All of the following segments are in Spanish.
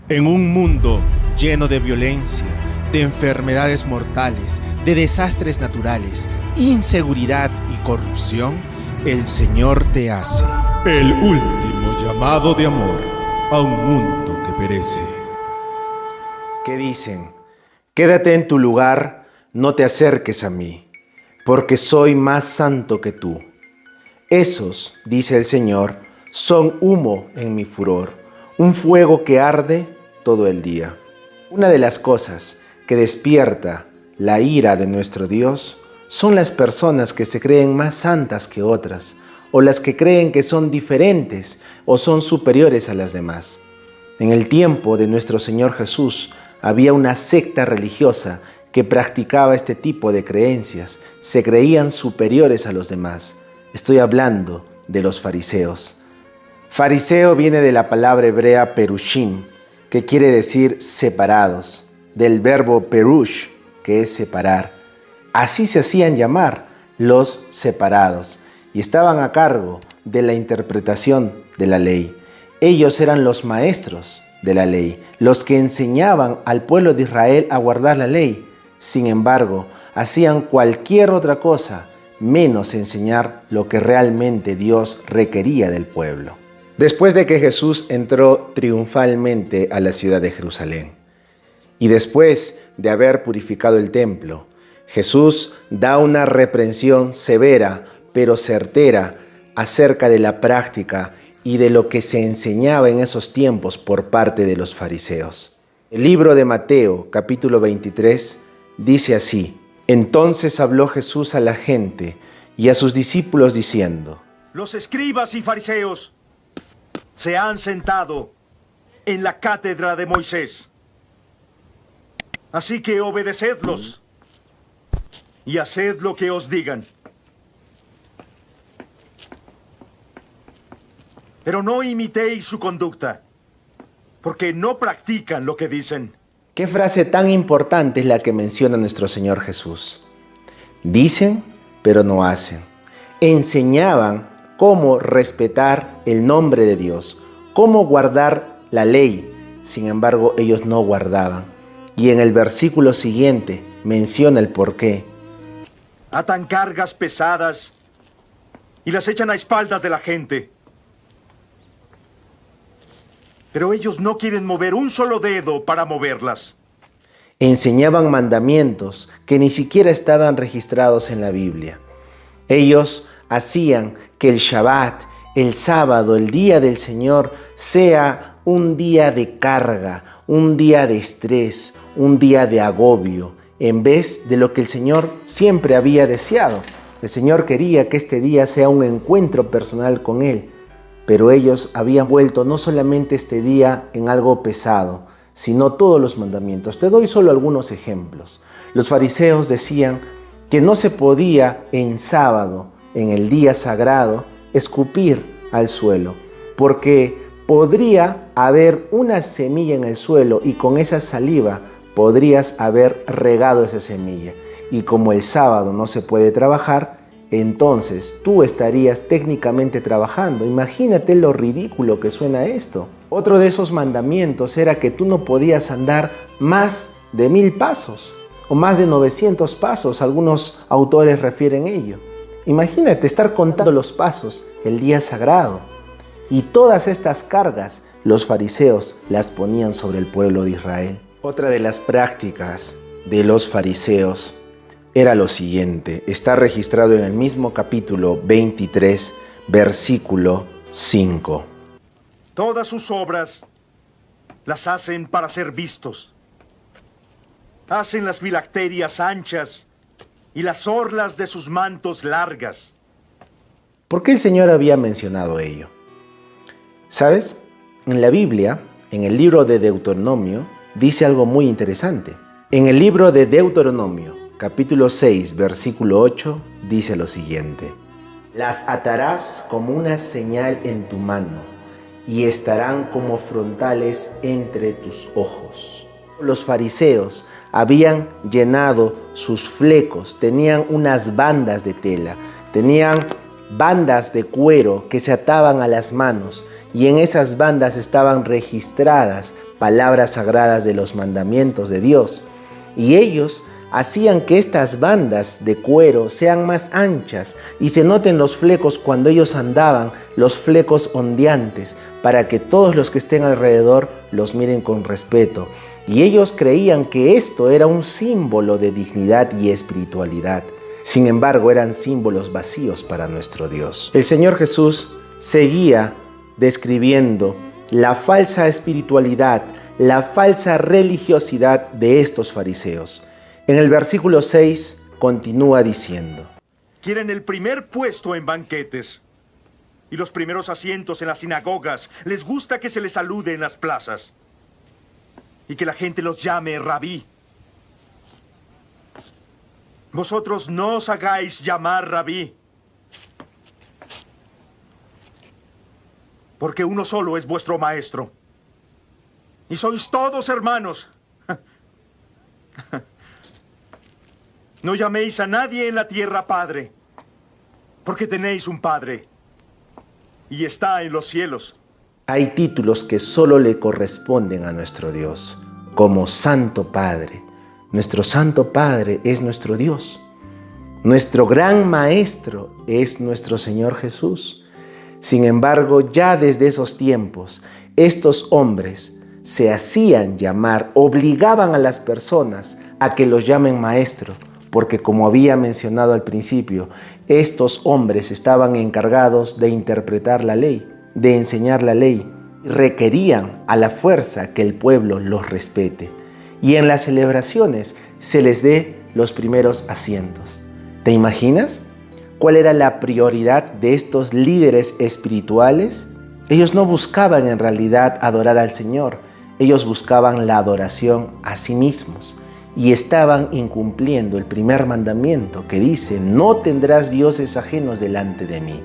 En un mundo lleno de violencia, de enfermedades mortales, de desastres naturales, inseguridad y corrupción, el Señor te hace el último llamado de amor a un mundo que perece. ¿Qué dicen? Quédate en tu lugar, no te acerques a mí, porque soy más santo que tú. Esos, dice el Señor, son humo en mi furor, un fuego que arde todo el día. Una de las cosas que despierta la ira de nuestro Dios son las personas que se creen más santas que otras, o las que creen que son diferentes o son superiores a las demás. En el tiempo de nuestro Señor Jesús había una secta religiosa que practicaba este tipo de creencias, se creían superiores a los demás. Estoy hablando de los fariseos. Fariseo viene de la palabra hebrea perushim, que quiere decir separados, del verbo perush, que es separar. Así se hacían llamar los separados y estaban a cargo de la interpretación de la ley. Ellos eran los maestros de la ley, los que enseñaban al pueblo de Israel a guardar la ley. Sin embargo, hacían cualquier otra cosa menos enseñar lo que realmente Dios requería del pueblo. Después de que Jesús entró triunfalmente a la ciudad de Jerusalén y después de haber purificado el templo, Jesús da una reprensión severa pero certera acerca de la práctica y de lo que se enseñaba en esos tiempos por parte de los fariseos. El libro de Mateo, capítulo 23, dice así: Entonces habló Jesús a la gente y a sus discípulos diciendo: Los escribas y fariseos se han sentado en la cátedra de Moisés. Así que obedecedlos y haced lo que os digan. Pero no imitéis su conducta, porque no practican lo que dicen. ¿Qué frase tan importante es la que menciona nuestro Señor Jesús? Dicen, pero no hacen. Enseñaban cómo respetar el nombre de Dios, cómo guardar la ley. Sin embargo, ellos no guardaban. Y en el versículo siguiente menciona el porqué. Atan cargas pesadas y las echan a espaldas de la gente. Pero ellos no quieren mover un solo dedo para moverlas. Enseñaban mandamientos que ni siquiera estaban registrados en la Biblia. Ellos hacían que el Shabbat, el sábado, el día del Señor, sea un día de carga, un día de estrés, un día de agobio, en vez de lo que el Señor siempre había deseado. El Señor quería que este día sea un encuentro personal con Él, pero ellos habían vuelto no solamente este día en algo pesado, sino todos los mandamientos. Te doy solo algunos ejemplos. Los fariseos decían que no se podía en sábado, en el día sagrado, escupir al suelo, porque podría haber una semilla en el suelo y con esa saliva podrías haber regado esa semilla. Y como el sábado no se puede trabajar, entonces tú estarías técnicamente trabajando. Imagínate lo ridículo que suena esto. Otro de esos mandamientos era que tú no podías andar más de 1000 pasos o más de 900 pasos. Algunos autores refieren ello. Imagínate estar contando los pasos el día sagrado. Y todas estas cargas los fariseos las ponían sobre el pueblo de Israel. Otra de las prácticas de los fariseos era lo siguiente. Está registrado en el mismo capítulo 23, versículo 5. Todas sus obras las hacen para ser vistos. Hacen las filacterias anchas y las orlas de sus mantos largas. ¿Por qué el Señor había mencionado ello? ¿Sabes? En la Biblia, en el libro de Deuteronomio, dice algo muy interesante. En el libro de Deuteronomio, capítulo 6, versículo 8, dice lo siguiente: Las atarás como una señal en tu mano y estarán como frontales entre tus ojos. Los fariseos habían llenado sus flecos, tenían unas bandas de tela, tenían bandas de cuero que se ataban a las manos y en esas bandas estaban registradas palabras sagradas de los mandamientos de Dios. Y ellos hacían que estas bandas de cuero sean más anchas y se noten los flecos cuando ellos andaban, los flecos ondeantes, para que todos los que estén alrededor los miren con respeto. Y ellos creían que esto era un símbolo de dignidad y espiritualidad. Sin embargo, eran símbolos vacíos para nuestro Dios. El Señor Jesús seguía describiendo la falsa espiritualidad, la falsa religiosidad de estos fariseos. En el versículo 6 continúa diciendo: Quieren el primer puesto en banquetes y los primeros asientos en las sinagogas. Les gusta que se les salude en las plazas y que la gente los llame rabí. Vosotros no os hagáis llamar rabí, porque uno solo es vuestro maestro, y sois todos hermanos. No llaméis a nadie en la tierra Padre, porque tenéis un Padre, y está en los cielos. Hay títulos que solo le corresponden a nuestro Dios, como Santo Padre. Nuestro Santo Padre es nuestro Dios. Nuestro gran Maestro es nuestro Señor Jesús. Sin embargo, ya desde esos tiempos, estos hombres se hacían llamar, obligaban a las personas a que los llamen maestro, porque como había mencionado al principio, estos hombres estaban encargados de interpretar la ley, de enseñar la ley, requerían a la fuerza que el pueblo los respete y en las celebraciones se les dé los primeros asientos. ¿Te imaginas cuál era la prioridad de estos líderes espirituales? Ellos no buscaban en realidad adorar al Señor, ellos buscaban la adoración a sí mismos y estaban incumpliendo el primer mandamiento que dice: no tendrás dioses ajenos delante de mí.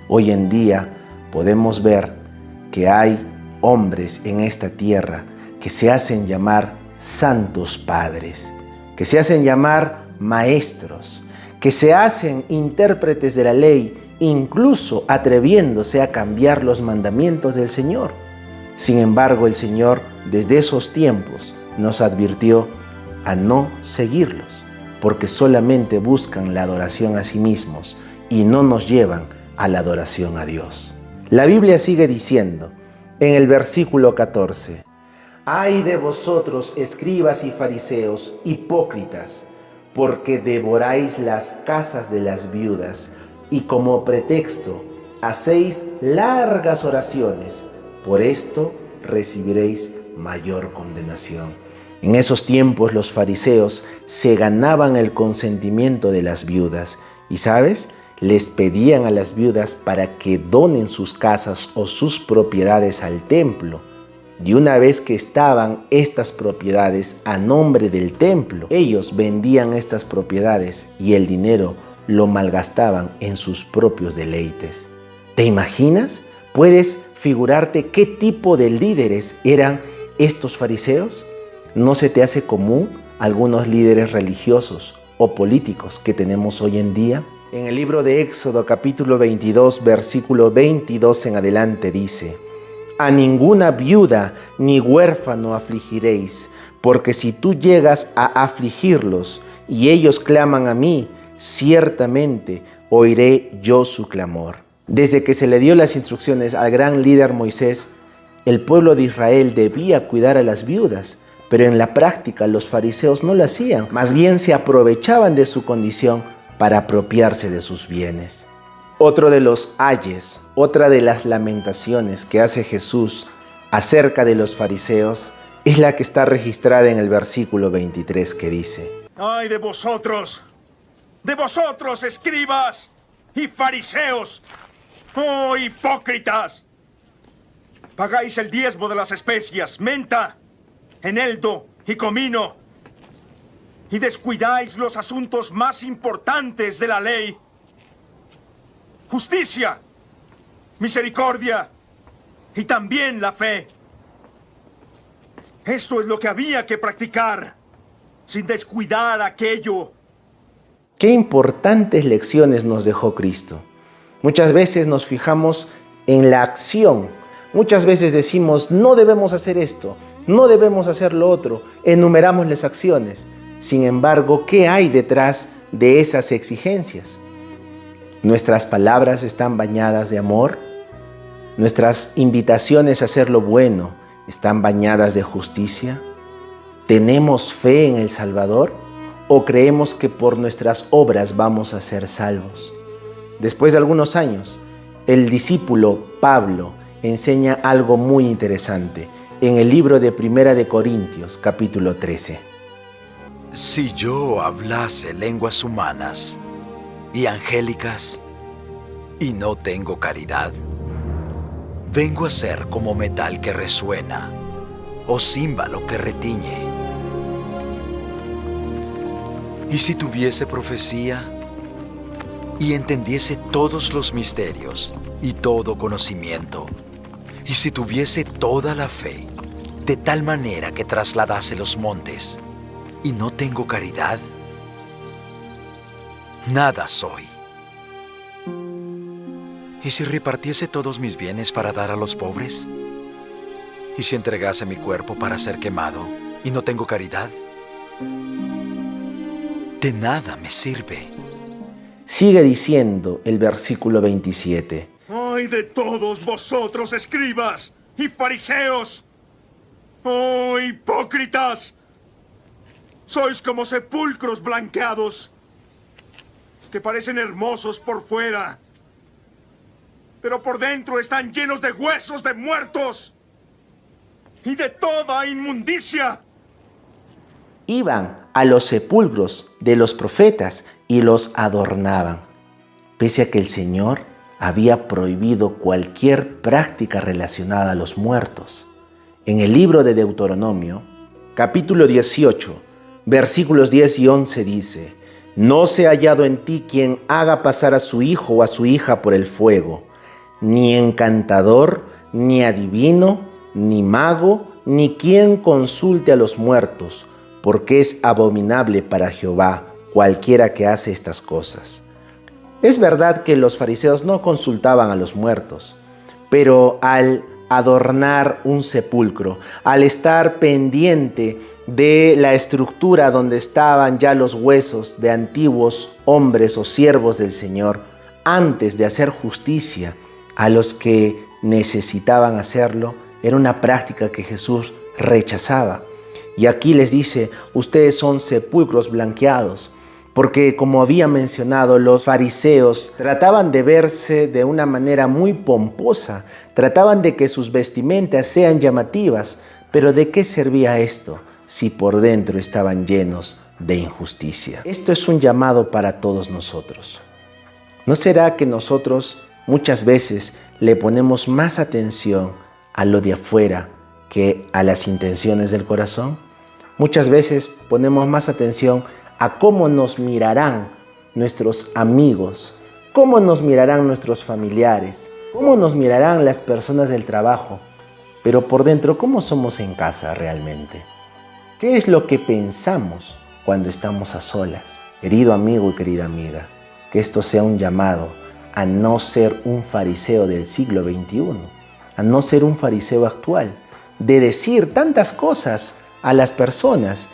Hoy en día podemos ver que hay hombres en esta tierra que se hacen llamar santos padres, que se hacen llamar maestros, que se hacen intérpretes de la ley, incluso atreviéndose a cambiar los mandamientos del Señor. Sin embargo, el Señor desde esos tiempos nos advirtió a no seguirlos, porque solamente buscan la adoración a sí mismos y no nos llevan a la adoración a Dios. La Biblia sigue diciendo en el versículo 14: ¡Ay de vosotros, escribas y fariseos, hipócritas! Porque devoráis las casas de las viudas y como pretexto hacéis largas oraciones. Por esto recibiréis mayor condenación. En esos tiempos los fariseos se ganaban el consentimiento de las viudas y, ¿sabes?, les pedían a las viudas para que donen sus casas o sus propiedades al templo. Y una vez que estaban estas propiedades a nombre del templo, ellos vendían estas propiedades y el dinero lo malgastaban en sus propios deleites. ¿Te imaginas? ¿Puedes figurarte qué tipo de líderes eran estos fariseos? ¿No se te hace común algunos líderes religiosos o políticos que tenemos hoy en día? En el libro de Éxodo capítulo 22, versículo 22 en adelante dice: a ninguna viuda ni huérfano afligiréis, porque si tú llegas a afligirlos y ellos claman a mí, ciertamente oiré yo su clamor. Desde que se le dio las instrucciones al gran líder Moisés, el pueblo de Israel debía cuidar a las viudas, pero en la práctica los fariseos no lo hacían, más bien se aprovechaban de su condición para apropiarse de sus bienes. Otro de los ayes, otra de las lamentaciones que hace Jesús acerca de los fariseos es la que está registrada en el versículo 23 que dice: ¡Ay de vosotros, escribas y fariseos! ¡Oh, hipócritas! Pagáis el diezmo de las especias, menta, eneldo y comino, y descuidáis los asuntos más importantes de la ley: justicia, misericordia y también la fe. Esto es lo que había que practicar, sin descuidar aquello. Qué importantes lecciones nos dejó Cristo. Muchas veces nos fijamos en la acción. Muchas veces decimos: no debemos hacer esto, no debemos hacer lo otro, enumeramos las acciones. Sin embargo, ¿qué hay detrás de esas exigencias? ¿Nuestras palabras están bañadas de amor? ¿Nuestras invitaciones a hacer lo bueno están bañadas de justicia? ¿Tenemos fe en el Salvador o creemos que por nuestras obras vamos a ser salvos? Después de algunos años, el discípulo Pablo enseña algo muy interesante en el libro de Primera de Corintios, capítulo 13. Si yo hablase lenguas humanas y angélicas y no tengo caridad, vengo a ser como metal que resuena o címbalo que retiñe. Y si tuviese profecía y entendiese todos los misterios y todo conocimiento, y si tuviese toda la fe, de tal manera que trasladase los montes, y no tengo caridad, nada soy. ¿Y si repartiese todos mis bienes para dar a los pobres? ¿Y si entregase mi cuerpo para ser quemado y no tengo caridad? De nada me sirve. Sigue diciendo el versículo 27. ¡Ay de todos vosotros, escribas y fariseos! ¡Oh, hipócritas! Sois como sepulcros blanqueados, que parecen hermosos por fuera, pero por dentro están llenos de huesos de muertos y de toda inmundicia. Iban a los sepulcros de los profetas y los adornaban, pese a que el Señor había prohibido cualquier práctica relacionada a los muertos. En el libro de Deuteronomio, capítulo 18, versículos 10 y 11 dice: No se ha hallado en ti quien haga pasar a su hijo o a su hija por el fuego, ni encantador, ni adivino, ni mago, ni quien consulte a los muertos, porque es abominable para Jehová cualquiera que hace estas cosas. Es verdad que los fariseos no consultaban a los muertos, pero al adornar un sepulcro, al estar pendiente de la estructura donde estaban ya los huesos de antiguos hombres o siervos del Señor, antes de hacer justicia a los que necesitaban hacerlo, era una práctica que Jesús rechazaba. Y aquí les dice: ustedes son sepulcros blanqueados, porque como había mencionado, los fariseos trataban de verse de una manera muy pomposa, trataban de que sus vestimentas sean llamativas, pero ¿de qué servía esto si por dentro estaban llenos de injusticia? Esto es un llamado para todos nosotros. ¿No será que nosotros muchas veces le ponemos más atención a lo de afuera que a las intenciones del corazón? Muchas veces ponemos más atención a cómo nos mirarán nuestros amigos, cómo nos mirarán nuestros familiares, cómo nos mirarán las personas del trabajo, pero por dentro, ¿cómo somos en casa realmente? ¿Qué es lo que pensamos cuando estamos a solas? Querido amigo y querida amiga, que esto sea un llamado a no ser un fariseo del siglo XXI, a no ser un fariseo actual, de decir tantas cosas a las personas,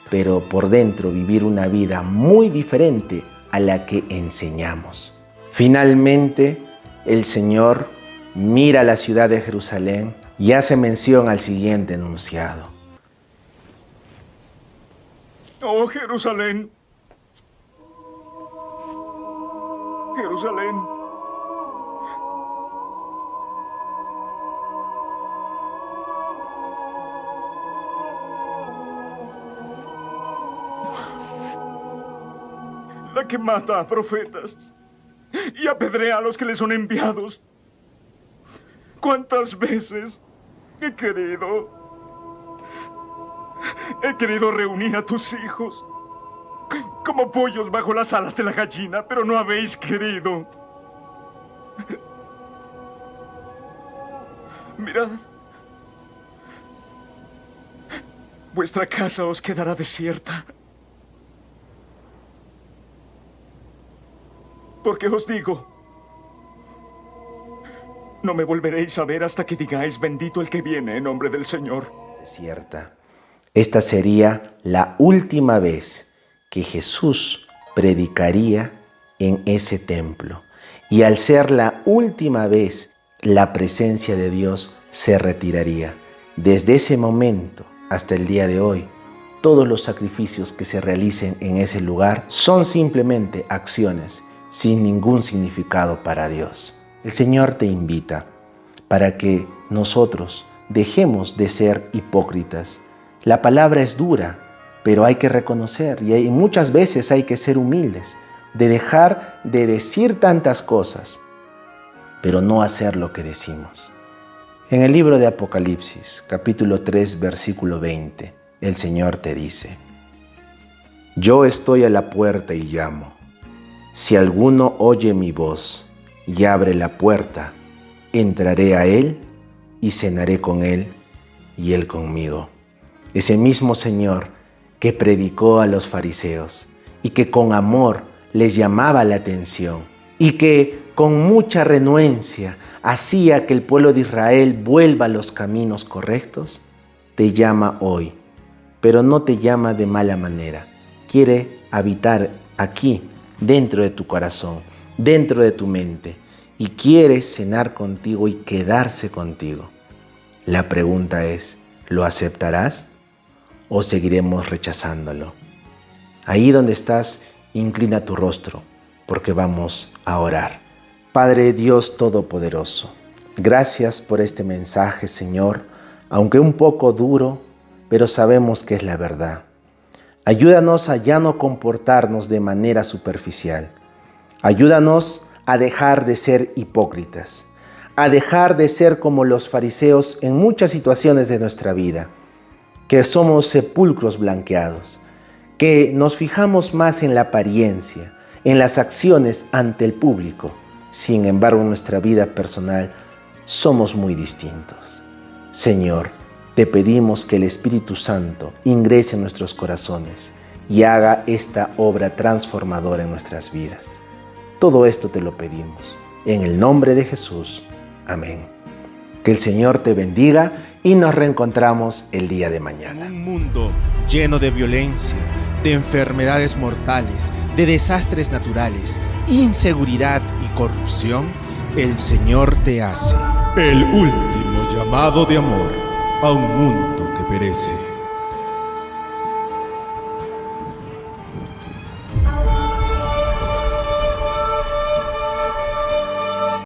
pero por dentro vivir una vida muy diferente a la que enseñamos. Finalmente, el Señor mira la ciudad de Jerusalén y hace mención al siguiente enunciado. ¡Oh, Jerusalén! ¡Jerusalén! La que mata a profetas y apedrea a los que le son enviados. ¿Cuántas veces he querido reunir a tus hijos como pollos bajo las alas de la gallina, pero no habéis querido? Mirad, vuestra casa os quedará desierta. Porque os digo, no me volveréis a ver hasta que digáis: bendito el que viene en nombre del Señor. desierta. Esta sería la última vez que Jesús predicaría en ese templo. Y al ser la última vez, la presencia de Dios se retiraría. Desde ese momento hasta el día de hoy, todos los sacrificios que se realicen en ese lugar son simplemente acciones sin ningún significado para Dios. El Señor te invita para que nosotros dejemos de ser hipócritas. La palabra es dura, pero hay que reconocer y muchas veces hay que ser humildes, de dejar de decir tantas cosas, pero no hacer lo que decimos. En el libro de Apocalipsis, capítulo 3, versículo 20, el Señor te dice: Yo estoy a la puerta y llamo. Si alguno oye mi voz y abre la puerta, entraré a él y cenaré con él y él conmigo. Ese mismo Señor que predicó a los fariseos y que con amor les llamaba la atención y que con mucha renuencia hacía que el pueblo de Israel vuelva a los caminos correctos, te llama hoy, pero no te llama de mala manera. Quiere habitar aquí, dentro de tu corazón, dentro de tu mente, y quiere cenar contigo y quedarse contigo. La pregunta es, ¿lo aceptarás o seguiremos rechazándolo? Ahí donde estás, inclina tu rostro, porque vamos a orar. Padre Dios Todopoderoso, gracias por este mensaje, Señor, aunque un poco duro, pero sabemos que es la verdad. Ayúdanos a ya no comportarnos de manera superficial. Ayúdanos a dejar de ser hipócritas, a dejar de ser como los fariseos en muchas situaciones de nuestra vida, que somos sepulcros blanqueados, que nos fijamos más en la apariencia, en las acciones ante el público. Sin embargo, en nuestra vida personal somos muy distintos. Señor, te pedimos que el Espíritu Santo ingrese en nuestros corazones y haga esta obra transformadora en nuestras vidas. Todo esto te lo pedimos en el nombre de Jesús. Amén. Que el Señor te bendiga y nos reencontramos el día de mañana. Un mundo lleno de violencia, de enfermedades mortales, de desastres naturales, inseguridad y corrupción, el Señor te hace el último llamado de amor a un mundo que perece.